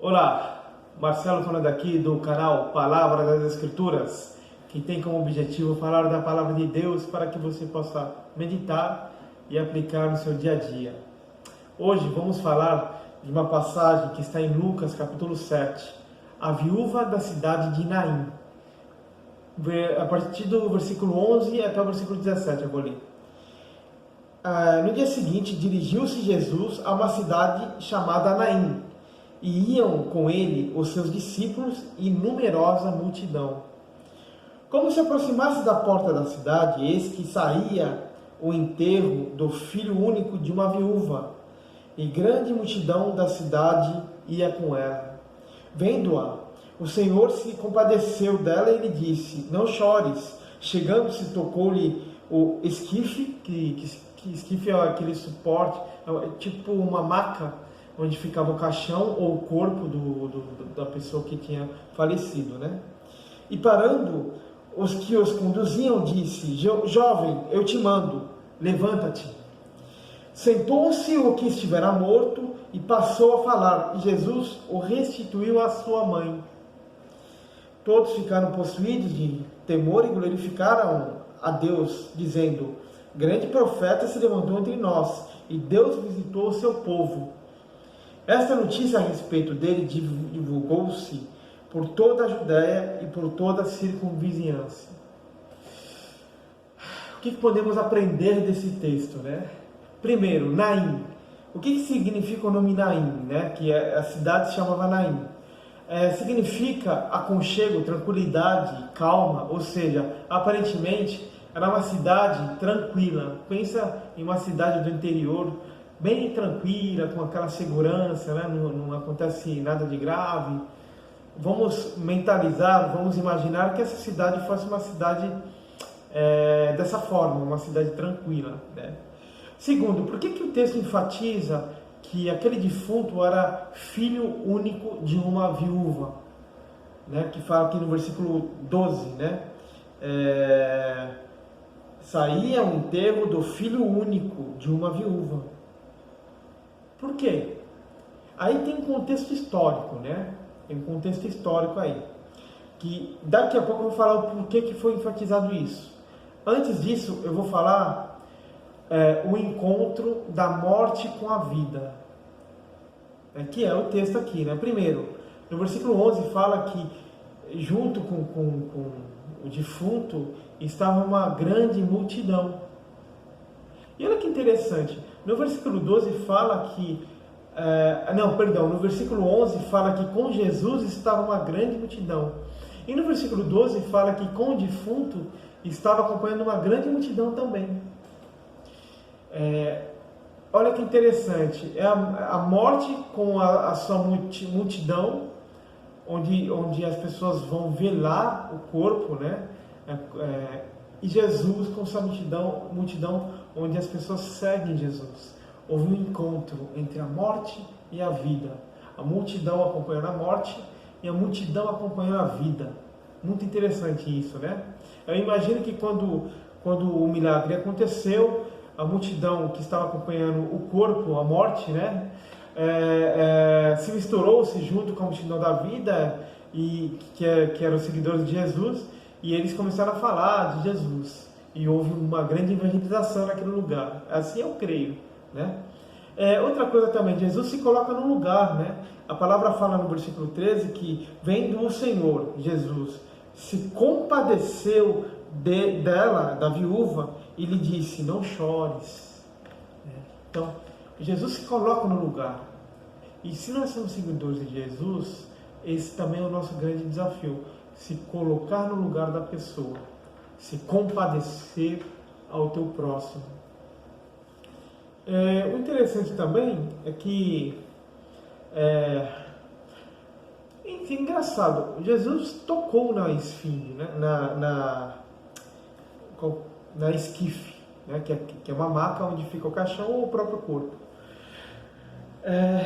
Olá, Marcelo falando aqui do canal Palavra das Escrituras, que tem como objetivo falar da Palavra de Deus para que você possa meditar e aplicar no seu dia a dia. Hoje vamos falar de uma passagem que está em Lucas capítulo 7, a viúva da cidade de Naim. A partir do versículo 11 até o versículo 17 eu vou ler. No dia seguinte, dirigiu-se Jesus a uma cidade chamada Naim, e iam com ele os seus discípulos e numerosa multidão. Como se aproximasse da porta da cidade, eis que saía o enterro do filho único de uma viúva, e grande multidão da cidade ia com ela. Vendo-a, o Senhor se compadeceu dela e lhe disse: não chores. Chegando-se, tocou-lhe o esquife, que esquife é aquele suporte, é tipo uma maca, onde ficava o caixão ou o corpo da pessoa que tinha falecido, né? E parando os que os conduziam, disse: jovem, eu te mando, levanta-te. Sentou-se o que estivera morto e passou a falar, e Jesus o restituiu à sua mãe. Todos ficaram possuídos de temor e glorificaram a Deus, dizendo: grande profeta se levantou entre nós, e Deus visitou o seu povo. Esta notícia a respeito dele divulgou-se por toda a Judéia e por toda a circunvizinhança. O que podemos aprender desse texto, né? Primeiro, Naim. O que significa o nome Naim, né? Que a cidade se chamava Naim. Significa aconchego, tranquilidade, calma, ou seja, aparentemente era uma cidade tranquila. Pensa em uma cidade do interior, bem tranquila, com aquela segurança, né? Não acontece nada de grave. Vamos mentalizar, vamos imaginar que essa cidade fosse uma cidade dessa forma, uma cidade tranquila, né? Segundo, por que o texto enfatiza que aquele defunto era filho único de uma viúva, né? Que fala aqui no versículo 12, né? Saía o enterro do filho único de uma viúva. Por quê? Aí tem um contexto histórico, né? Tem um contexto histórico aí. Que daqui a pouco eu vou falar o porquê que foi enfatizado isso. Antes disso, eu vou falar o encontro da morte com a vida. Que é o texto aqui, né? Primeiro, no versículo 11 fala que junto com o defunto estava uma grande multidão. E olha que interessante, no versículo 12 fala que, no versículo 11 fala que com Jesus estava uma grande multidão. E no versículo 12 fala que com o defunto estava acompanhando uma grande multidão também. Olha que interessante, é a morte com a sua multidão, onde as pessoas vão velar o corpo, né? E Jesus com sua multidão, onde as pessoas seguem Jesus. Houve um encontro entre a morte e a vida. A multidão acompanhando a morte e a multidão acompanhando a vida. Muito interessante isso, né? Eu imagino que quando o milagre aconteceu, a multidão que estava acompanhando o corpo, a morte, né? Se misturou-se junto com a multidão da vida, que eram os seguidores de Jesus, e eles começaram a falar de Jesus. E houve uma grande evangelização naquele lugar. Assim eu creio, né? Outra coisa também, Jesus se coloca no lugar, né? A palavra fala no versículo 13 que vendo o Senhor, Jesus, se compadeceu dela, da viúva, e lhe disse: não chores. Então, Jesus se coloca no lugar. E se nós somos seguidores de Jesus, esse também é o nosso grande desafio. Se colocar no lugar da pessoa, se compadecer ao teu próximo. O interessante também é que, engraçado, Jesus tocou na esfinge, né? na esquife, né? que é uma maca onde fica o caixão ou o próprio corpo.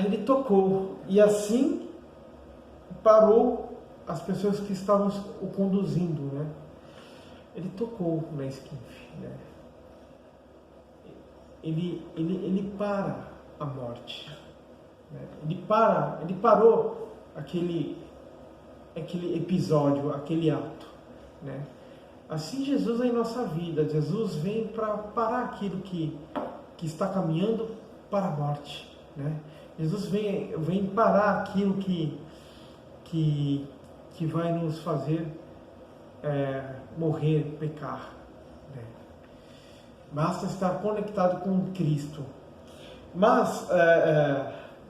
Ele tocou e assim parou as pessoas que estavam o conduzindo, né? Ele tocou na esquife, né? Ele para a morte, né? Ele parou aquele episódio, aquele ato, né? Assim Jesus é em nossa vida. Jesus vem para parar aquilo que está caminhando para a morte, né? Jesus vem parar aquilo que vai nos fazer morrer, pecar, né? Basta estar conectado com Cristo. Mas,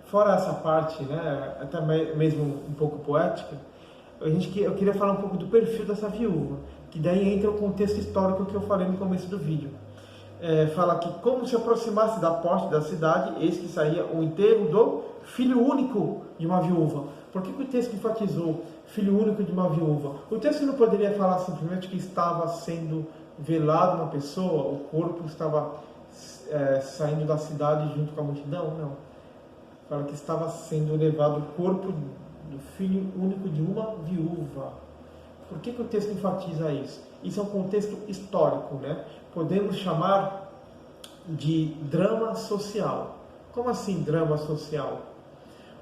fora essa parte, né, até mesmo um pouco poética, eu queria falar um pouco do perfil dessa viúva, que daí entra o contexto histórico que eu falei no começo do vídeo. Fala que como se aproximasse da porta da cidade, eis que saía o enterro do filho único de uma viúva. Por que o texto enfatizou filho único de uma viúva? O texto não poderia falar simplesmente que estava sendo velado uma pessoa, o corpo estava saindo da cidade junto com a multidão? Não. Fala que estava sendo levado o corpo do filho único de uma viúva. Por que o texto enfatiza isso? Isso é um contexto histórico, né? Podemos chamar de drama social. Como assim drama social?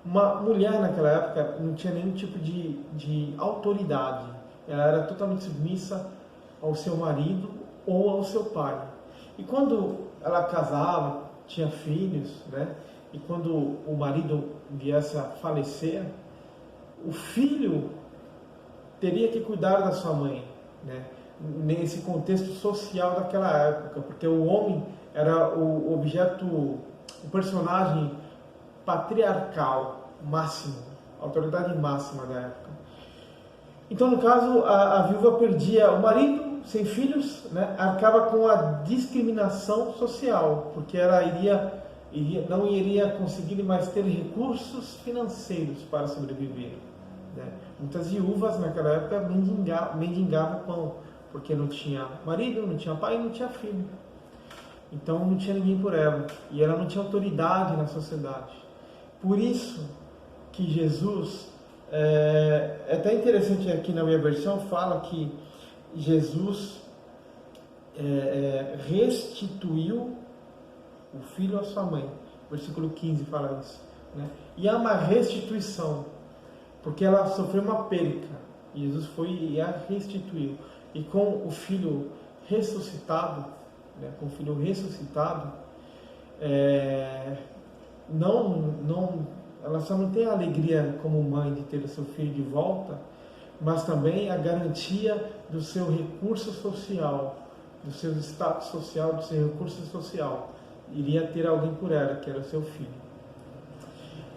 Uma mulher naquela época não tinha nenhum tipo de autoridade. Ela era totalmente submissa ao seu marido ou ao seu pai. E quando ela casava, tinha filhos, né? E quando o marido viesse a falecer, o filho teria que cuidar da sua mãe, né? Nesse contexto social daquela época, porque o homem era o objeto, o personagem patriarcal máximo, autoridade máxima da época. Então, no caso, a viúva perdia o marido, sem filhos, né? Arcava com a discriminação social, porque ela não iria conseguir mais ter recursos financeiros para sobreviver, né? Muitas viúvas naquela época mendigavam pão, porque não tinha marido, não tinha pai, não tinha filho. Então não tinha ninguém por ela, e ela não tinha autoridade na sociedade. Por isso que Jesus, é até interessante aqui na minha versão, fala que Jesus restituiu o filho à sua mãe. Versículo 15 fala isso, né? E há uma restituição, porque ela sofreu uma perca. Jesus foi e a restituiu. E com o filho ressuscitado, né, ela só não tem a alegria como mãe de ter o seu filho de volta, mas também a garantia do seu recurso social, do seu status social, do seu recurso social. Iria ter alguém por ela, que era o seu filho.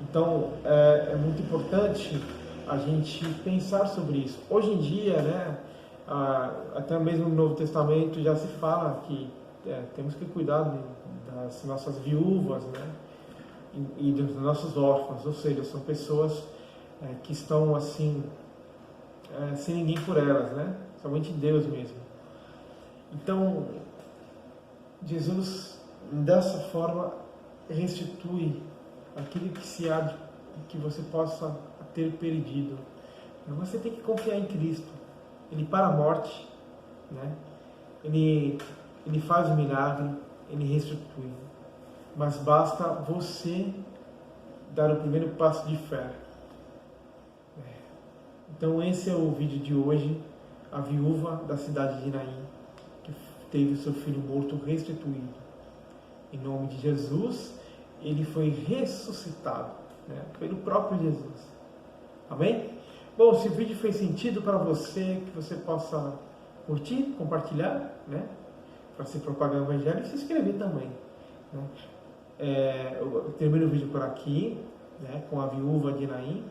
Então, é muito importante a gente pensar sobre isso. Hoje em dia, né, até mesmo no Novo Testamento já se fala que temos que cuidar das nossas viúvas, né, e dos nossos órfãos, ou seja, são pessoas que estão assim, sem ninguém por elas, né, somente Deus mesmo. Então, Jesus, dessa forma, restitui aquilo que você possa ter perdido. Você tem que confiar em Cristo. Ele para a morte, né? Ele faz o milagre, ele restitui. Mas basta você dar o primeiro passo de fé. Então esse é o vídeo de hoje. A viúva da cidade de Naim, que teve o seu filho morto restituído. Em nome de Jesus, ele foi ressuscitado, né, pelo próprio Jesus. Amém? Bom, se o vídeo fez sentido para você, que você possa curtir, compartilhar, né, para se propagar o evangelho, e se inscrever também, né? Eu termino o vídeo por aqui, né, com a viúva de Naim.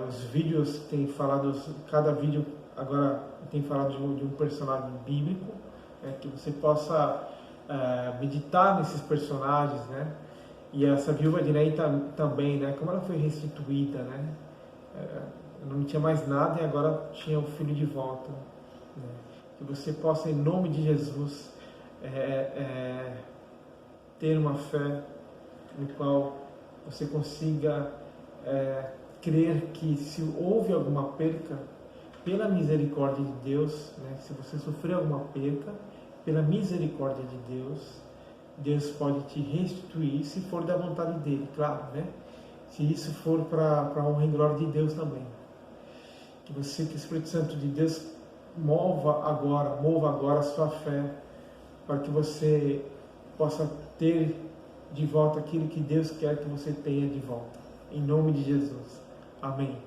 Os vídeos têm falado, cada vídeo agora tem falado de um personagem bíblico, que você possa meditar nesses personagens, né? E essa viúva de Naim também, né? Como ela foi restituída, né? Não tinha mais nada e agora tinha o filho de volta, né? Que você possa, em nome de Jesus, ter uma fé no qual você consiga crer que se houve alguma perca, pela misericórdia de Deus, né? Se você sofreu alguma perca, pela misericórdia de Deus, Deus pode te restituir, se for da vontade dele, claro, né? se isso for para a honra e glória de Deus também. Que o Espírito Santo de Deus mova agora a sua fé, para que você possa ter de volta aquilo que Deus quer que você tenha de volta. Em nome de Jesus. Amém.